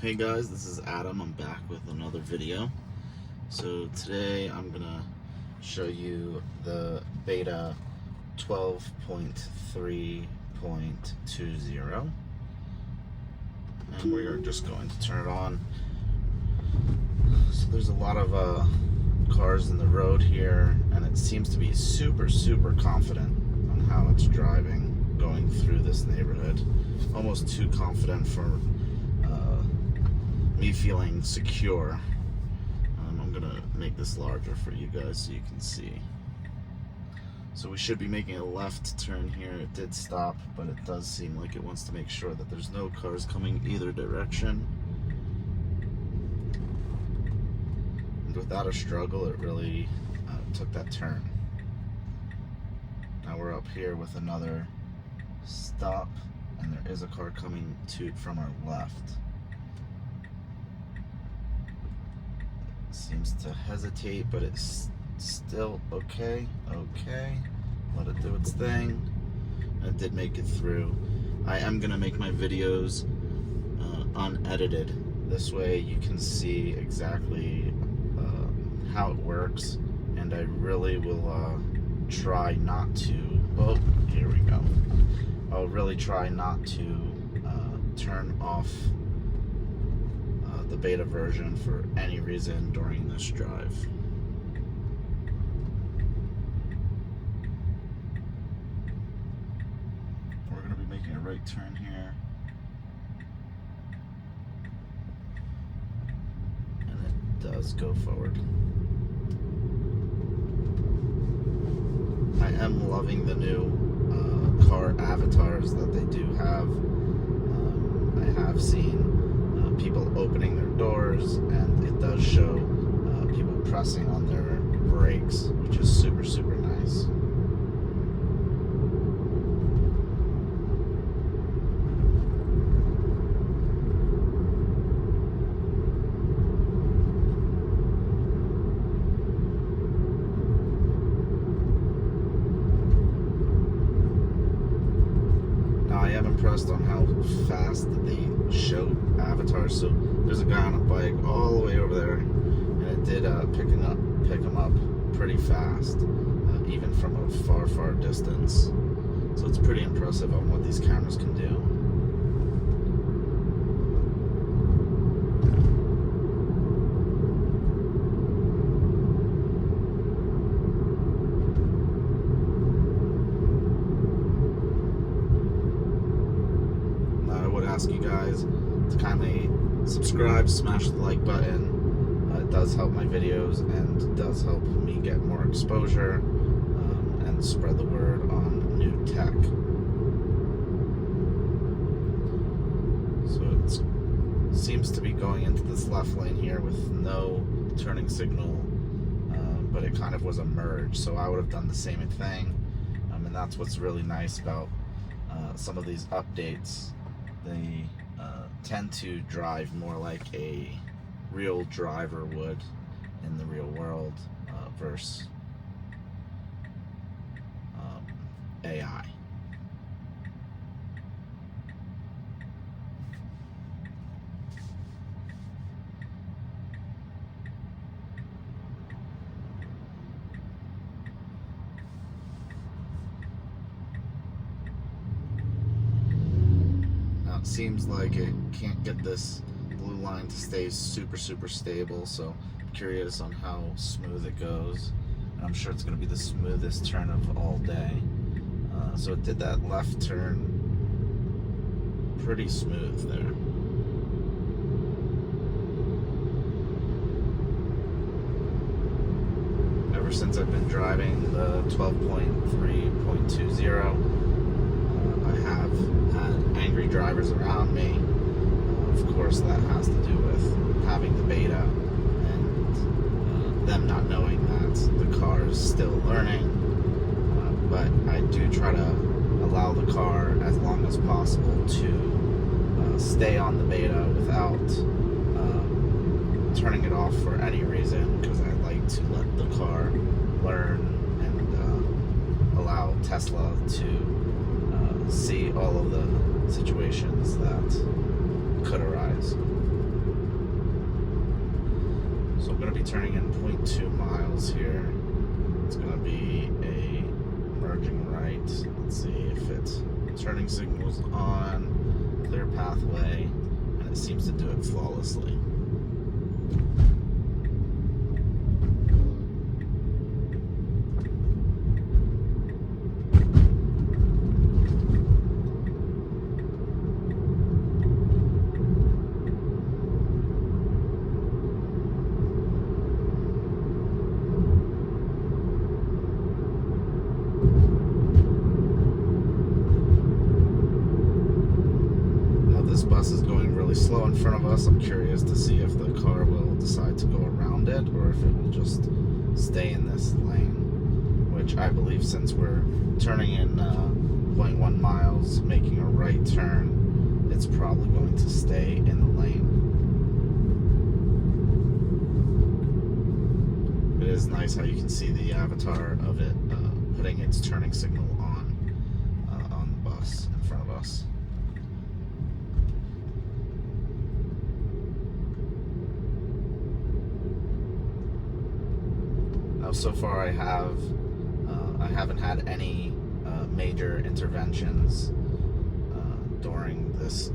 Hey guys, this is Adam. I'm back with another video. So today I'm gonna show you the beta 12.3.20, and we are just going to turn it on. So there's a lot of cars in the road here, and it seems to be super confident on how it's driving going through this neighborhood. Almost too confident for me feeling secure. I'm gonna make this larger for you guys so you can see. So we should be making a left turn here. It did stop, but it does seem like it wants to make sure that there's no cars coming either direction. And without a struggle, it really took that turn. Now we're up here with another stop, and there is a car coming from our left. Seems to hesitate, but it's still okay. Let it do its thing. It did make it through. I am gonna make my videos unedited. This way you can see exactly how it works, and I really will try not to. Oh, here we go. I'll really try not to turn off the beta version for any reason during this drive. We're going to be making a right turn here, and it does go forward. I am loving the new car avatars that they do have. I have seen people opening their doors, and it does show people pressing on their brakes, which is super nice. Now I am impressed on how fast they show avatars. So there's a guy on a bike all the way over there, and it did pick him up pretty fast, even from a far distance. So it's pretty impressive on what these cameras can do. Ask you guys to kindly subscribe, smash the like button. It does help my videos, and does help me get more exposure and spread the word on new tech. So it seems to be going into this left lane here with no turning signal, but it kind of was a merge, so I would have done the same thing. And that's what's really nice about some of these updates. They tend to drive more like a real driver would in the real world versus AI. Seems like it can't get this blue line to stay super stable, so I'm curious on how smooth it goes. And I'm sure it's going to be the smoothest turn of all day. So it did that left turn pretty smooth there. Ever since I've been driving the 12.3.20, I have had angry drivers around me. Of course, that has to do with having the beta and them not knowing that the car is still learning. But I do try to allow the car as long as possible to stay on the beta without turning it off for any reason, because I like to let the car learn and allow Tesla to see all of the situations that could arise. turning in 0.2 miles here. It's going to be a merging right. Let's see if it's turning signals on, clear pathway, and it seems to do it flawlessly. This bus is going really slow in front of us. I'm curious to see if the car will decide to go around it or if it will just stay in this lane, which I believe, since we're turning in 0.1 miles, making a right turn, it's probably going to stay in the lane. It is nice how you can see the avatar of it putting its turning signal on the bus in front of us. So far I haven't had any major interventions during this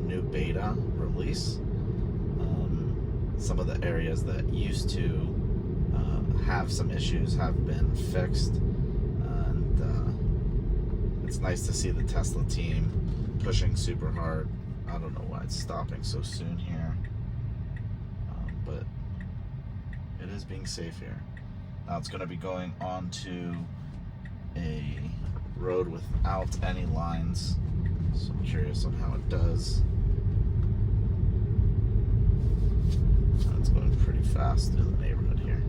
new beta release. Some of the areas that used to have some issues have been fixed, and it's nice to see the Tesla team pushing super hard. I don't know why it's stopping so soon here, but it is being safe here. Now it's going to be going onto a road without any lines, so I'm curious on how it does. It's going pretty fast through the neighborhood here.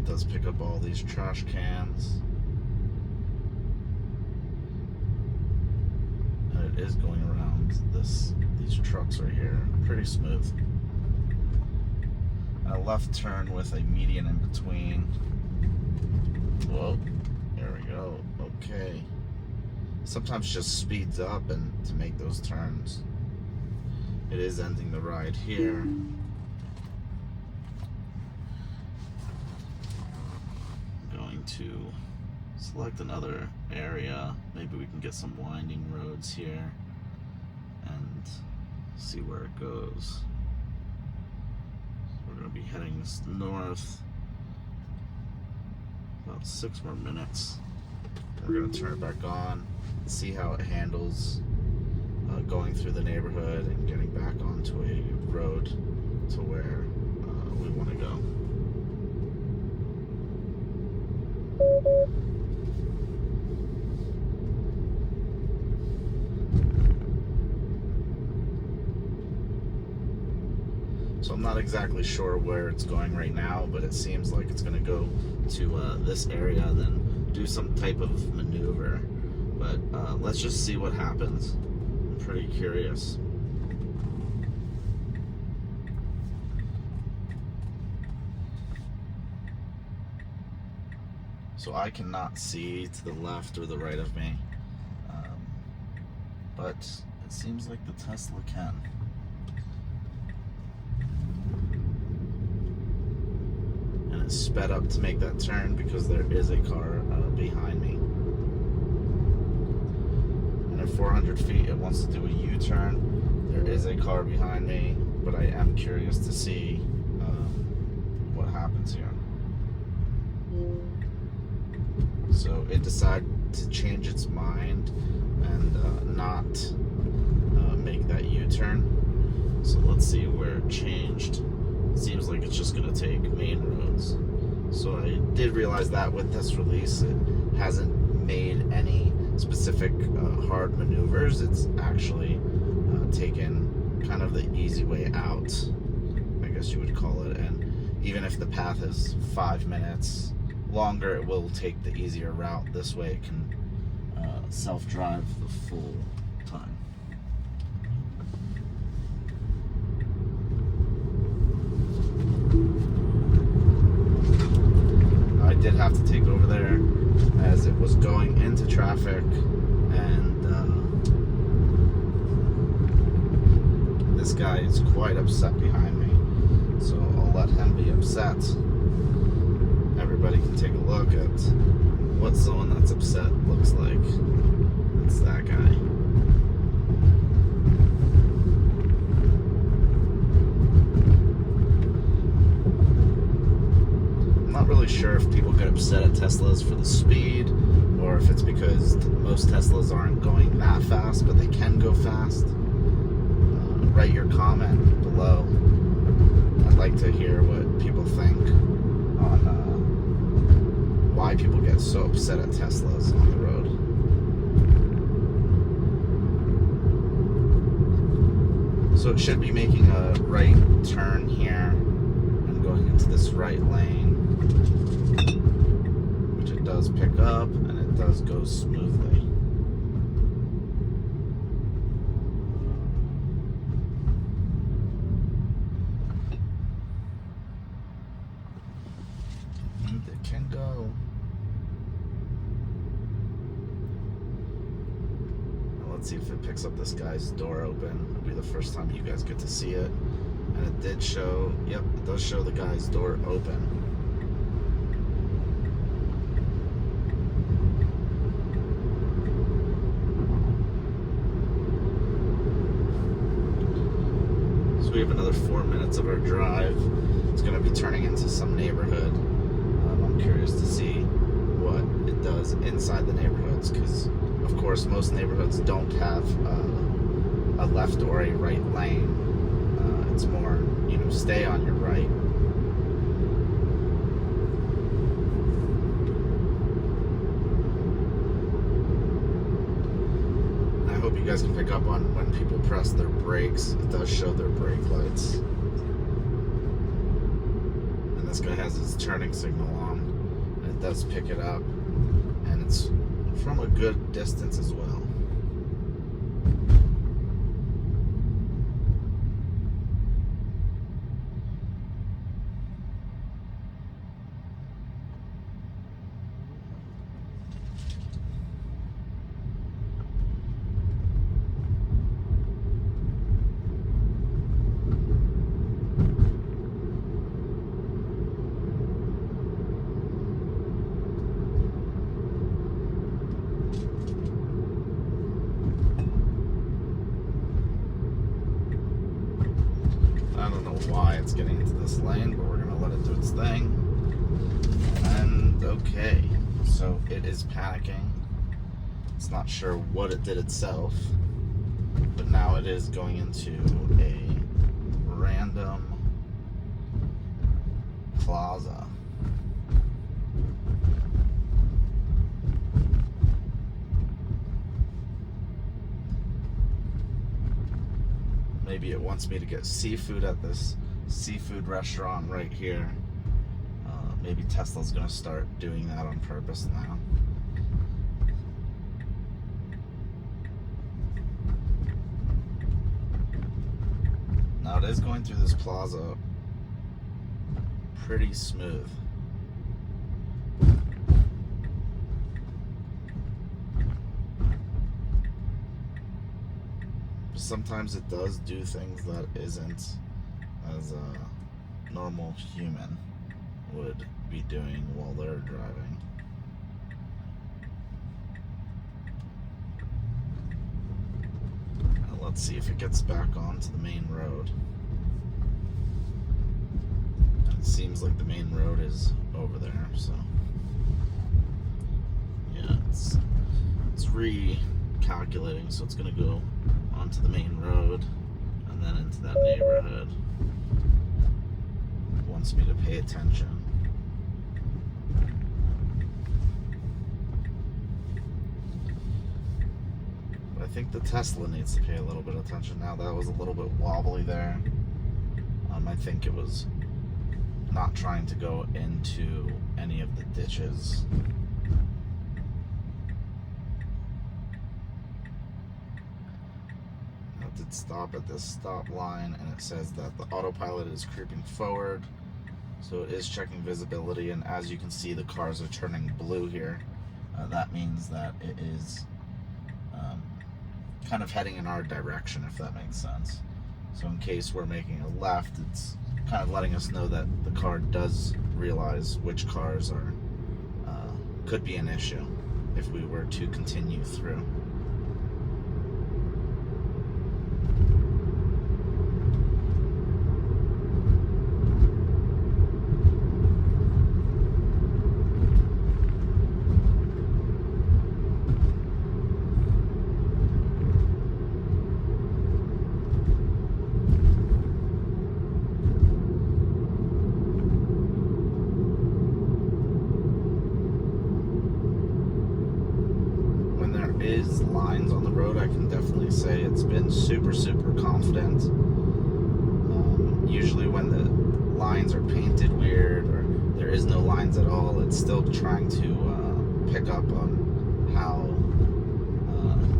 Does pick up all these trash cans, and it is going around these trucks right here pretty smooth. And a left turn with a median in between. Whoa, there we go. Okay, sometimes just speeds up and to make those turns. It is ending the ride here. To select another area. Maybe we can get some winding roads here and see where it goes. We're going to be heading north about 6 more minutes. We're going to turn it back on, see how it handles going through the neighborhood and getting back onto a road to where we want to go. So I'm not exactly sure where it's going right now, but it seems like it's going to go to this area, then do some type of maneuver. But let's just see what happens. I'm pretty curious. So I cannot see to the left or the right of me, but it seems like the Tesla can. And it's sped up to make that turn because there is a car behind me. And at 400 feet it wants to do a U-turn. There is a car behind me, but I am curious to see what happens here. So it decided to change its mind and not make that U-turn. So let's see where it changed. It seems like it's just going to take main roads. So I did realize that with this release, it hasn't made any specific hard maneuvers. It's actually taken kind of the easy way out, I guess you would call it. And even if the path is 5 minutes longer, it will take the easier route. This way it can self-drive the full time. have to take over there as it was going into traffic, and this guy is quite upset behind me, so I'll let him be upset. Everybody can take a look at what someone that's upset looks like. It's that guy. I'm not really sure if people get upset at Teslas for the speed, or if it's because most Teslas aren't going that fast, but they can go fast. Write your comment below. I'd like to hear what people think on why people get so upset at Teslas on the road. So it should be making a right turn here and going into this right lane, which it does pick up and it does go smoothly. And it can go. Let's see if it picks up this guy's door open. It'll be the first time you guys get to see it. And it did show, yep, it does show the guy's door open. So we have another 4 minutes of our drive. It's going to be turning into some neighborhood. I'm curious to see what it does inside the neighborhoods, because of course most neighborhoods don't have a left or a right lane. It's more, you know, stay on your right. I hope you guys can pick up on when people press their brakes. It does show their brake lights. And this guy has his turning signal on, and it does pick it up, and it's from a good distance as well. I don't know why it's getting into this lane, but we're going to let it do its thing. And okay, so it is panicking. It's not sure what it did itself, but now it is going into a random plaza. Maybe it wants me to get seafood at this seafood restaurant right here. Maybe Tesla's gonna start doing that on purpose now. Now it is going through this plaza pretty smooth. Sometimes it does do things that isn't as a normal human would be doing while they're driving. Now let's see if it gets back onto the main road. It seems like the main road is over there, so yeah, it's recalculating, so it's gonna go onto the main road and then into that neighborhood. It wants me to pay attention. But I think the Tesla needs to pay a little bit of attention now. That was a little bit wobbly there. I think it was not trying to go into any of the ditches. It did stop at this stop line, and it says that the autopilot is creeping forward. So it is checking visibility, and as you can see, the cars are turning blue here. That means that it is kind of heading in our direction, if that makes sense. So in case we're making a left, it's kind of letting us know that the car does realize which cars are could be an issue if we were to continue through. Is lines on the road, I can definitely say it's been super confident. Usually when the lines are painted weird or there is no lines at all, it's still trying to pick up on how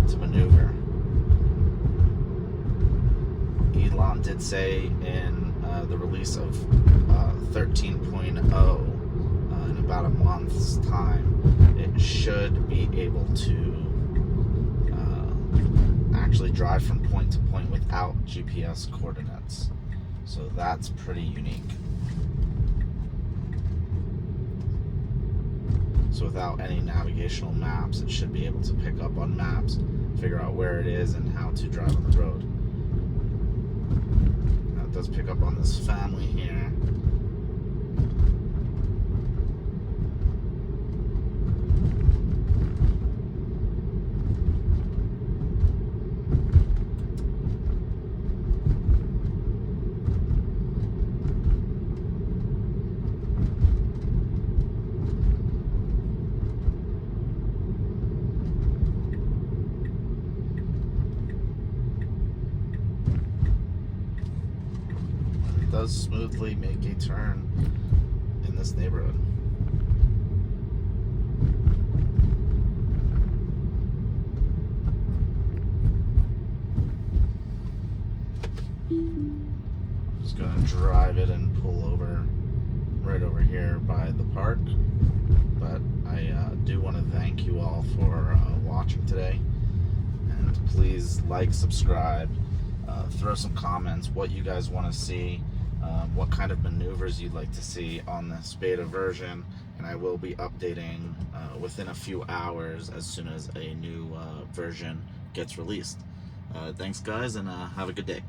to maneuver. Elon did say in the release of 13.0 in about a month's time, it should be able to actually drive from point to point without GPS coordinates. So that's pretty unique. So without any navigational maps, it should be able to pick up on maps, figure out where it is and how to drive on the road. Now it does pick up on this family here. Does smoothly make a turn in this neighborhood. Just gonna drive it and pull over right over here by the park. But I do want to thank you all for watching today, and please like, subscribe, throw some comments what you guys want to see. What kind of maneuvers you'd like to see on this beta version, and I will be updating within a few hours as soon as a new version gets released. Thanks guys, and have a good day.